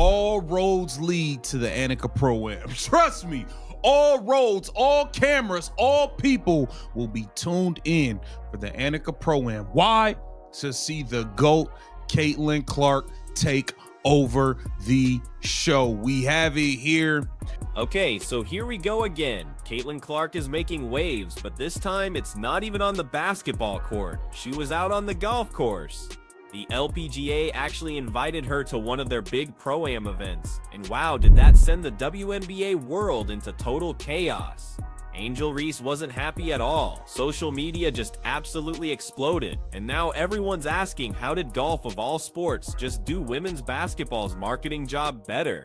all roads lead to the Annika Pro-Am. Trust me, all roads, all cameras, all people will be tuned in for the Annika Pro-Am. Why? To see the GOAT, Caitlyn Clark, take over the show. We have it here. Okay, so here we go again. Caitlyn Clark is making waves, but this time it's not even on the basketball court. She was out on the golf course. The LPGA actually invited her to one of their big Pro-Am events, and wow, did that send the WNBA world into total chaos. Reese wasn't happy at all. Social media just absolutely exploded, and now everyone's asking, how did golf of all sports just do women's basketball's marketing job better?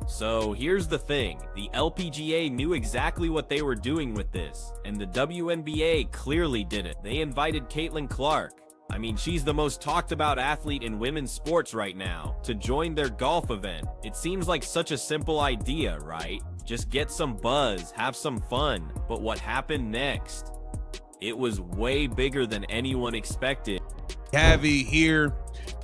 So here's the thing, the LPGA knew exactly what they were doing with this, and the WNBA clearly didn't. They invited Caitlyn Clark, I mean, she's the most talked about athlete in women's sports right now, to join their golf event. It seems like such a simple idea, right? Just get some buzz, have some fun. But what happened next? It was way bigger than anyone expected. Cathy here.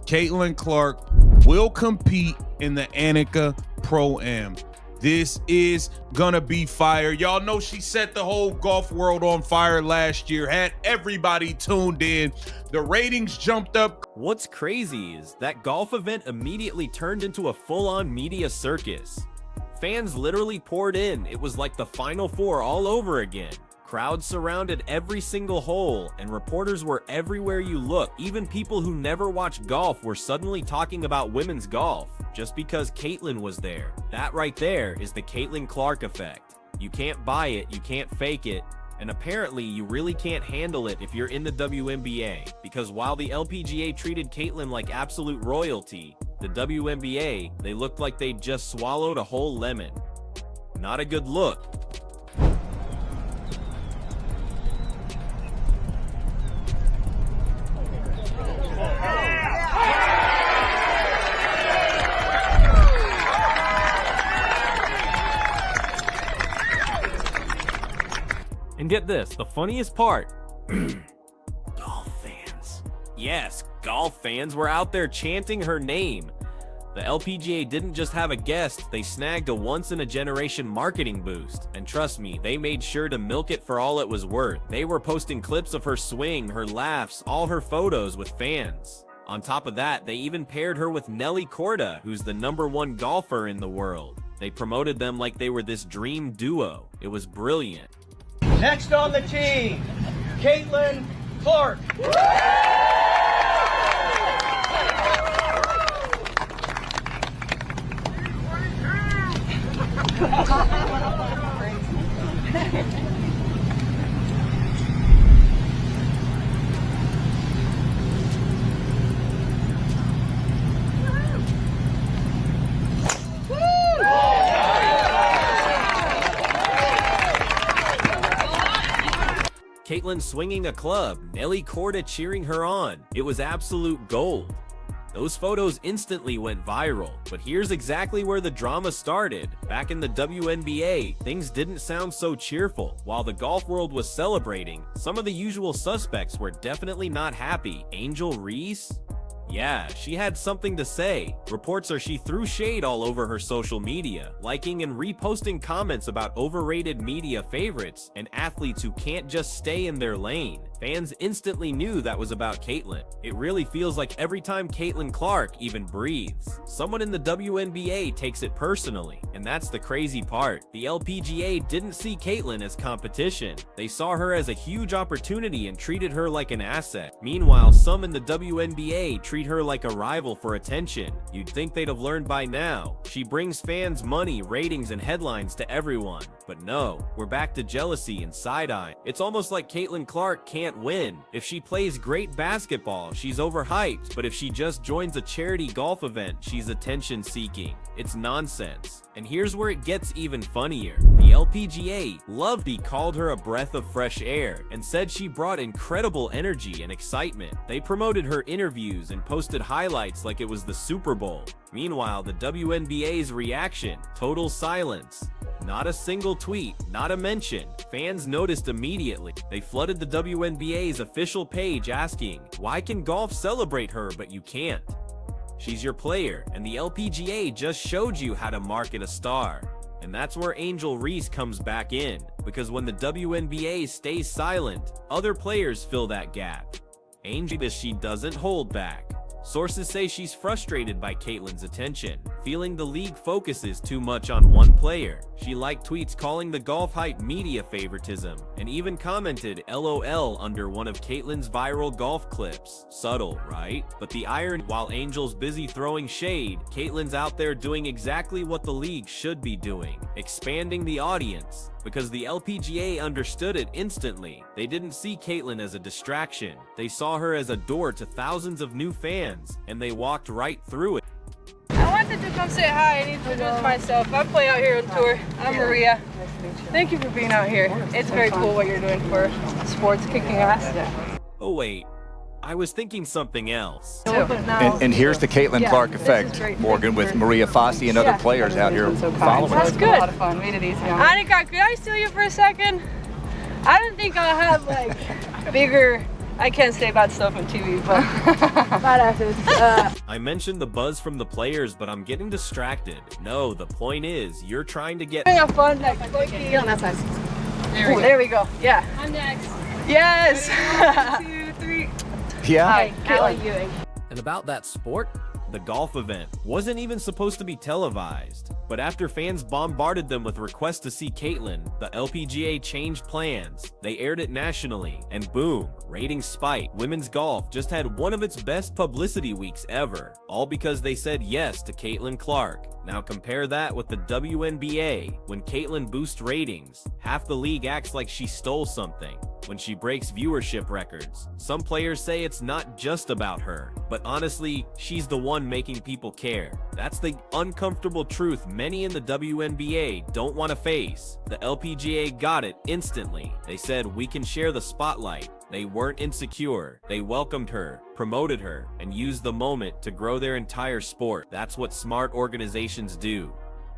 Caitlyn Clark will compete in the Annika Pro-Am. This is gonna be fire. Y'all know she set the whole golf world on fire last year, had everybody tuned in. The ratings jumped up. What's crazy is that golf event immediately turned into a full-on media circus. Fans literally poured in. It was like the Final Four all over again. Crowds surrounded every single hole, and reporters were everywhere you look. Even people who never watch golf were suddenly talking about women's golf, just because Caitlyn was there. That right there is the Caitlyn Clark effect. You can't buy it, you can't fake it, and apparently you really can't handle it if you're in the WNBA, because while the LPGA treated Caitlyn like absolute royalty, the WNBA, they looked like they just swallowed a whole lemon. Not a good look. And get this, the funniest part, golf fans. Yes, golf fans were out there chanting her name. The LPGA didn't just have a guest, they snagged a once-in-a-generation marketing boost. And trust me, they made sure to milk it for all it was worth. They were posting clips of her swing, her laughs, all her photos with fans. On top of that, they even paired her with Nelly Korda, who's the #1 golfer in the world. They promoted them like they were this dream duo. It was brilliant. Next on the team, Caitlyn Clark. Caitlyn swinging a club, Nelly Korda cheering her on. It was absolute gold. Those photos instantly went viral, but here's exactly where the drama started. Back in the WNBA, things didn't sound so cheerful. While the golf world was celebrating, some of the usual suspects were definitely not happy. Reese? Yeah, she had something to say. Reports are she threw shade all over her social media, liking and reposting comments about overrated media favorites and athletes who can't just stay in their lane. Fans instantly knew that was about Caitlyn. It really feels like every time Caitlyn Clark even breathes, someone in the WNBA takes it personally. And that's the crazy part. The LPGA didn't see Caitlyn as competition. They saw her as a huge opportunity and treated her like an asset. Meanwhile, some in the WNBA treat her like a rival for attention. You'd think they'd have learned by now. She brings fans money, ratings, and headlines to everyone. But no, we're back to jealousy and side-eye. It's almost like Caitlyn Clark can't win. If she plays great basketball, she's overhyped, but if she just joins a charity golf event, she's attention-seeking. It's nonsense. And here's where it gets even funnier. The LPGA loved called her a breath of fresh air and said she brought incredible energy and excitement. They promoted her interviews and posted highlights like it was the Super Bowl. Meanwhile, the WNBA's reaction, total silence. Not a single tweet, not a mention. Fans noticed immediately. They flooded the WNBA's official page asking, why can golf celebrate her but you can't? She's your player, and the LPGA just showed you how to market a star. And that's where Angel Reese comes back in, because when the WNBA stays silent, other players fill that gap. Angel, she doesn't hold back. Sources say she's frustrated by Caitlyn's attention, feeling the league focuses too much on one player. She liked tweets calling the golf hype media favoritism, and even commented LOL under one of Caitlyn's viral golf clips. Subtle, right? But the irony, while Angel's busy throwing shade, Caitlyn's out there doing exactly what the league should be doing, expanding the audience. Because the LPGA understood it instantly. They didn't see Caitlyn as a distraction. They saw her as a door to thousands of new fans, and they walked right through it. I wanted to come say hi and introduce myself. I play out here on tour. I'm Maria. Thank you for being out here. It's very cool what you're doing for sports, kicking ass. Oh wait, I was thinking something else. And here's the Caitlyn Clark effect, Morgan, with Maria Fossey and other players out here following. That's good. A lot of fun. Made it easy. Annika, could I steal you for a second? I don't think I'll have like bigger. I can't say bad stuff on TV, but badasses. I mentioned the buzz from the players, but I'm getting distracted. No, the point is, you're trying to get having a fun, like, Get on that side. There we go. Yeah. I'm next. Yes. 1, 2, 3. Yeah. Hi, How are Caitlyn. you? And about that sport, the golf event wasn't even supposed to be televised. But after fans bombarded them with requests to see Caitlyn, the LPGA changed plans. They aired it nationally, and boom, ratings spiked. Women's golf just had one of its best publicity weeks ever, all because they said yes to Caitlyn Clark. Now compare that with the WNBA. When Caitlyn boosts ratings, half the league acts like she stole something. When she breaks viewership records, some players say it's not just about her, but honestly, she's the one making people care. That's the uncomfortable truth many in the WNBA don't want to face. The LPGA got it instantly. They said, we can share the spotlight. They weren't insecure. They welcomed her, promoted her, and used the moment to grow their entire sport. That's what smart organizations do.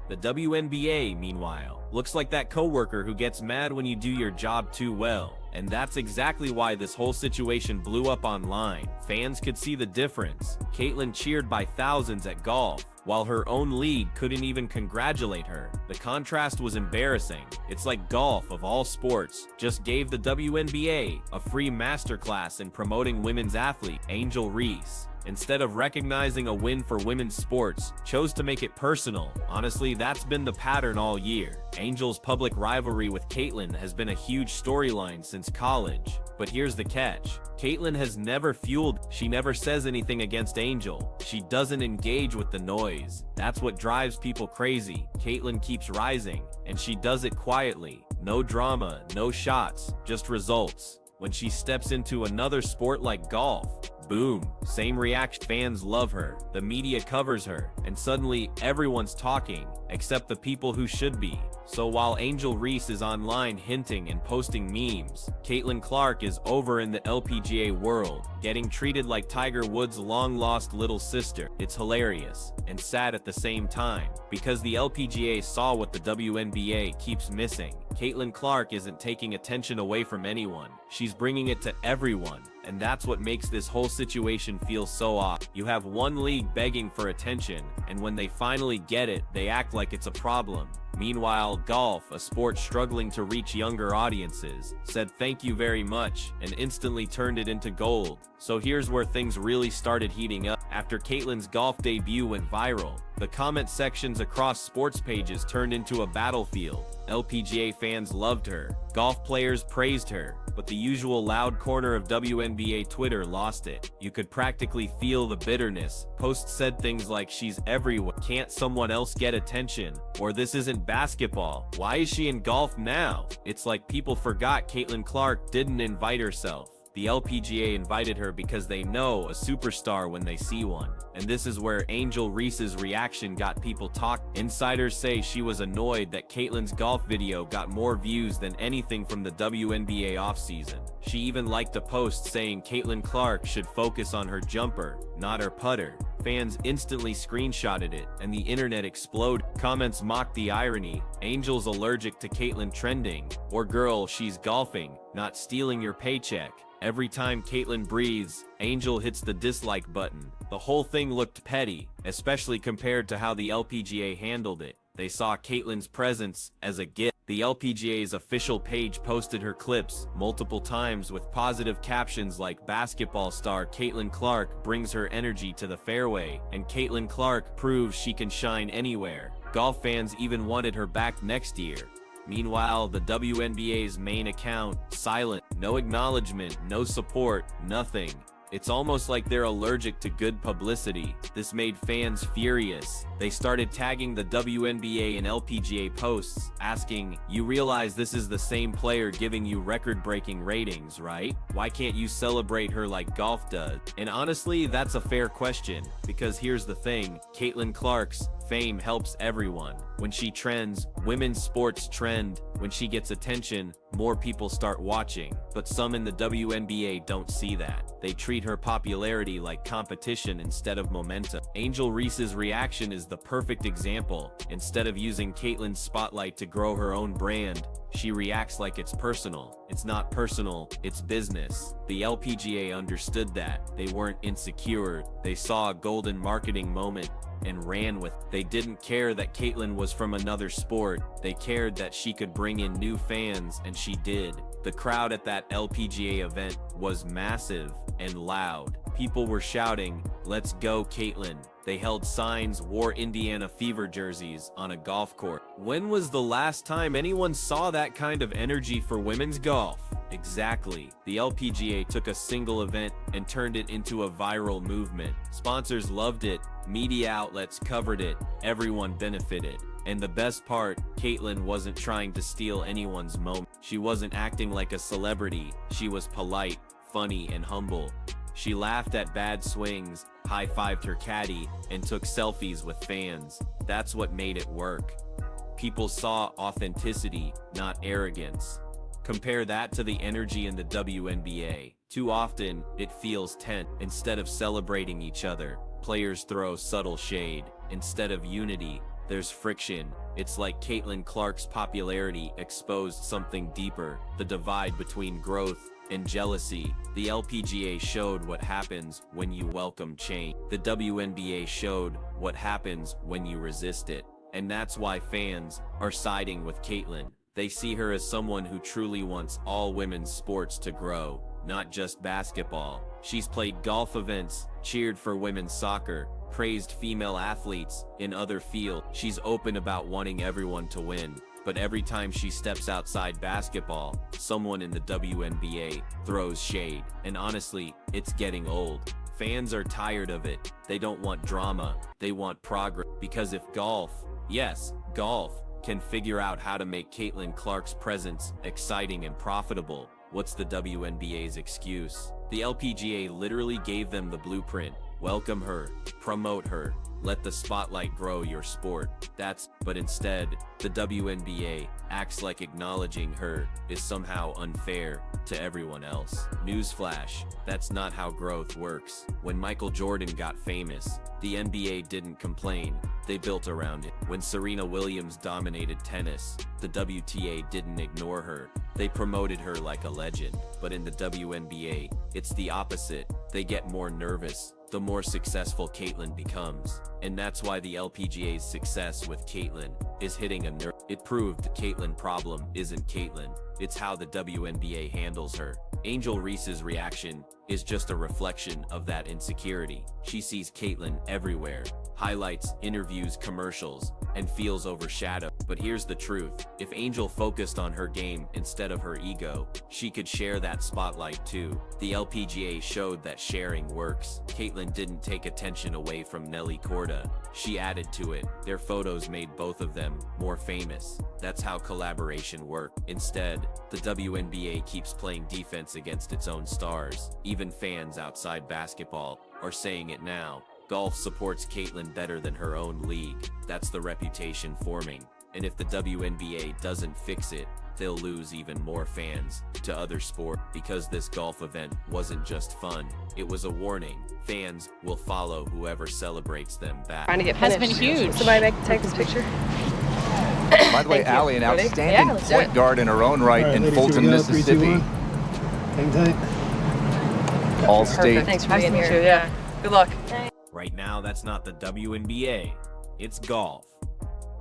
The WNBA, meanwhile, looks like that coworker who gets mad when you do your job too well. And that's exactly why this whole situation blew up online. Fans could see the difference. Caitlyn cheered by thousands at golf, while her own league couldn't even congratulate her. The contrast was embarrassing. It's like golf, of all sports, just gave the WNBA a free masterclass in promoting women's athlete, Angel Reese. Instead of recognizing a win for women's sports, chose to make it personal. Honestly, that's been the pattern all year. Angel's public rivalry with Caitlyn has been a huge storyline since college. But here's the catch. Caitlyn has never fueled, she never says anything against Angel. She doesn't engage with the noise. That's what drives people crazy. Caitlyn keeps rising, and she does it quietly. No drama, no shots, just results. When she steps into another sport like golf, boom, same reaction. Fans love her, the media covers her, and suddenly everyone's talking, except the people who should be. So while Angel Reese is online hinting and posting memes, Caitlyn Clark is over in the LPGA world, getting treated like Tiger Woods' long-lost little sister. It's hilarious and sad at the same time, because the LPGA saw what the WNBA keeps missing. Caitlyn Clark isn't taking attention away from anyone. She's bringing it to everyone. And that's what makes this whole situation feel so off. You have one league begging for attention, and when they finally get it, they act like it's a problem. Meanwhile, golf, a sport struggling to reach younger audiences, said thank you very much and instantly turned it into gold. So here's where things really started heating up. After Caitlyn's golf debut went viral, the comment sections across sports pages turned into a battlefield. LPGA fans loved her, golf players praised her, but the usual loud corner of WNBA Twitter lost it. You could practically feel the bitterness. Posts said things like, she's everywhere, can't someone else get attention? Or this isn't basketball, why is she in golf now? It's like people forgot Caitlyn Clark didn't invite herself. The LPGA invited her because they know a superstar when they see one. And this is where Angel Reese's reaction got people talking. Insiders say she was annoyed that Caitlyn's golf video got more views than anything from the WNBA offseason. She even liked a post saying Caitlyn Clark should focus on her jumper, not her putter. Fans instantly screenshotted it, and the internet exploded. Comments mocked the irony. Angel's allergic to Caitlyn trending. Or girl, she's golfing, not stealing your paycheck. Every time Caitlyn breathes, Angel hits the dislike button. The whole thing looked petty, especially compared to how the LPGA handled it. They saw Caitlyn's presence as a gift. The LPGA's official page posted her clips multiple times with positive captions like "Basketball star Caitlyn Clark brings her energy to the fairway," and "Caitlyn Clark proves she can shine anywhere." Golf fans even wanted her back next year. Meanwhile, the WNBA's main account, silent. No acknowledgement, no support, nothing. It's almost like they're allergic to good publicity. This made fans furious. They started tagging the WNBA and LPGA posts, asking, "You realize this is the same player giving you record-breaking ratings, right? Why can't you celebrate her like golf does?" And honestly, that's a fair question, because here's the thing, Caitlyn Clark's fame helps everyone. When she trends, women's sports trend. When she gets attention, more people start watching. But some in the WNBA don't see that. They treat her popularity like competition instead of momentum. Angel Reese's reaction is the perfect example. Instead of using Caitlyn's spotlight to grow her own brand, she reacts like it's personal. It's not personal, it's business. The LPGA understood that. They weren't insecure. They saw a golden marketing moment and ran with it. They didn't care that Caitlyn was from another sport. They cared that she could bring in new fans, and she did. The crowd at that LPGA event was massive and loud. People were shouting, "Let's go, Caitlyn." They held signs, wore Indiana Fever jerseys on a golf course. When was the last time anyone saw that kind of energy for women's golf? Exactly. The LPGA took a single event and turned it into a viral movement. Sponsors loved it, media outlets covered it, everyone benefited. And the best part, Caitlyn wasn't trying to steal anyone's moment. She wasn't acting like a celebrity. She was polite, funny, and humble. She laughed at bad swings, high-fived her caddy, and took selfies with fans. That's what made it work. People saw authenticity, not arrogance. Compare that to the energy in the WNBA. Too often, it feels tense. Instead of celebrating each other, players throw subtle shade. Instead of unity, there's friction. It's like Caitlyn Clark's popularity exposed something deeper, the divide between growth and jealousy. The LPGA showed what happens when you welcome change. The WNBA showed what happens when you resist it. And that's why fans are siding with Caitlyn. They see her as someone who truly wants all women's sports to grow, not just basketball. She's played golf events, cheered for women's soccer, praised female athletes in other fields. She's open about wanting everyone to win. But every time she steps outside basketball, someone in the WNBA throws shade. And honestly, it's getting old. Fans are tired of it. They don't want drama. They want progress. Because if golf, yes, golf, can figure out how to make Caitlyn Clark's presence exciting and profitable, what's the WNBA's excuse? The LPGA literally gave them the blueprint. Welcome her, promote her, let the spotlight grow your sport. But instead, the WNBA acts like acknowledging her is somehow unfair to everyone else. Newsflash, that's not how growth works. When Michael Jordan got famous, the NBA didn't complain. They built around it. When Serena Williams dominated tennis, the WTA didn't ignore her. They promoted her like a legend. But in the WNBA, it's the opposite. They get more nervous the more successful Caitlyn becomes. And that's why the LPGA's success with Caitlyn is hitting a nerve. It proved the Caitlyn problem isn't Caitlyn. It's how the WNBA handles her. Angel Reese's reaction is just a reflection of that insecurity. She sees Caitlyn everywhere. Highlights, interviews, commercials, and feels overshadowed. But here's the truth. If Angel focused on her game instead of her ego, she could share that spotlight too. The LPGA showed that sharing works. Caitlyn didn't take attention away from Nelly Korda. She added to it. Their photos made both of them more famous. That's how collaboration works. Instead, the WNBA keeps playing defense against its own stars. Even fans outside basketball are saying it now. Golf supports Caitlyn better than her own league. That's the reputation forming. And if the WNBA doesn't fix it, they'll lose even more fans to other sports. Because this golf event wasn't just fun, it was a warning. Fans will follow whoever celebrates them back. Trying to get Has finished. been huge. Somebody take this picture. By the way, Allie, an outstanding let's do it. point guard in her own right in ladies, Fulton, here we go. 3, 2, Mississippi. 1. Hang tight. All-State. Thanks for being here. Yeah. Good luck. Right now, that's not the WNBA, it's golf.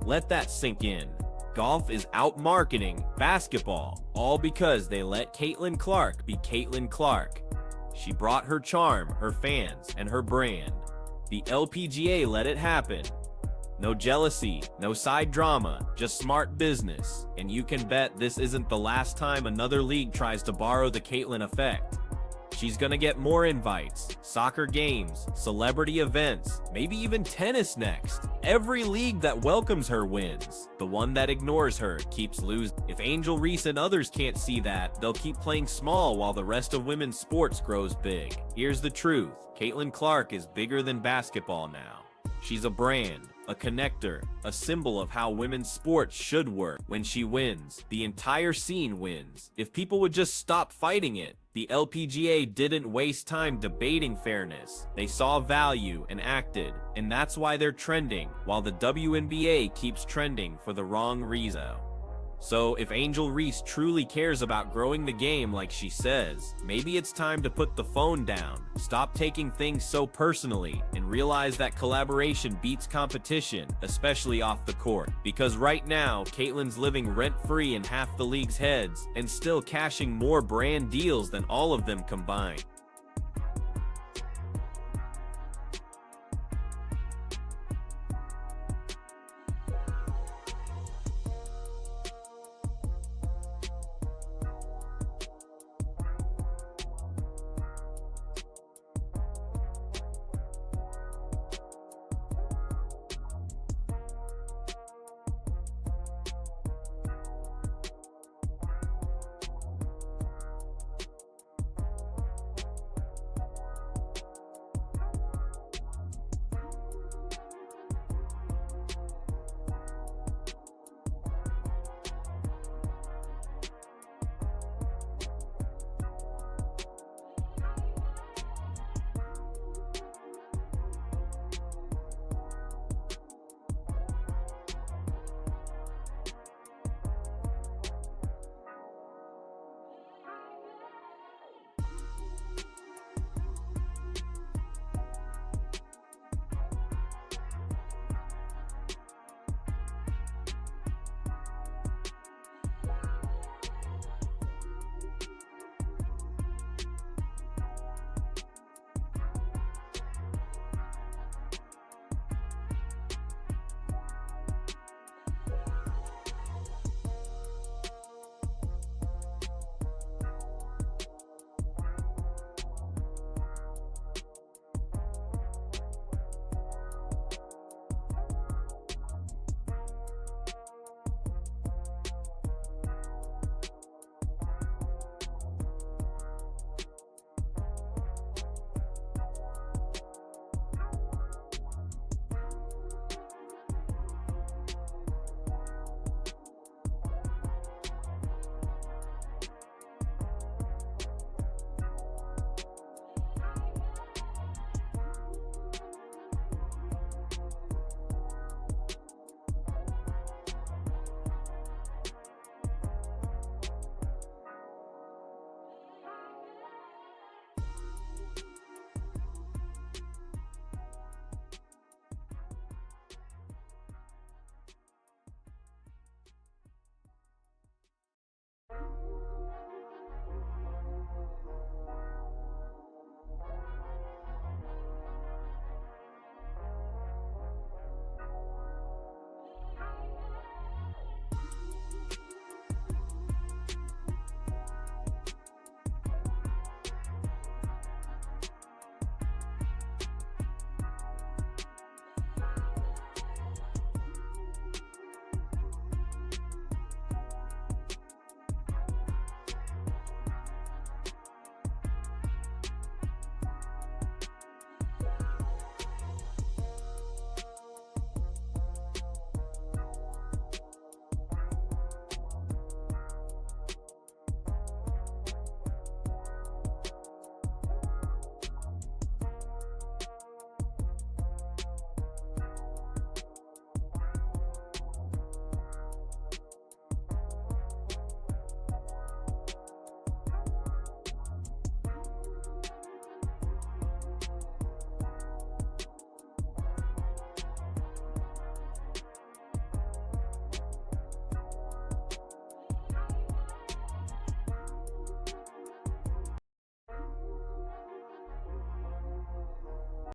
Let that sink in. Golf is out-marketing basketball, all because they let Caitlyn Clark be Caitlyn Clark. She brought her charm, her fans, and her brand. The LPGA let it happen. No jealousy, no side drama, just smart business. And you can bet this isn't the last time another league tries to borrow the Caitlyn effect. She's gonna get more invites, soccer games, celebrity events, maybe even tennis next. Every league that welcomes her wins. The one that ignores her keeps losing. If Angel Reese and others can't see that, they'll keep playing small while the rest of women's sports grows big. Here's the truth. Caitlyn Clark is bigger than basketball now. She's a brand, a connector, a symbol of how women's sports should work. When she wins, the entire scene wins. If people would just stop fighting it, the LPGA didn't waste time debating fairness. They saw value and acted, and that's why they're trending, while the WNBA keeps trending for the wrong reason. So if Angel Reese truly cares about growing the game like she says, maybe it's time to put the phone down, stop taking things so personally, and realize that collaboration beats competition, especially off the court. Because right now, Caitlyn's living rent-free in half the league's heads, and still cashing more brand deals than all of them combined.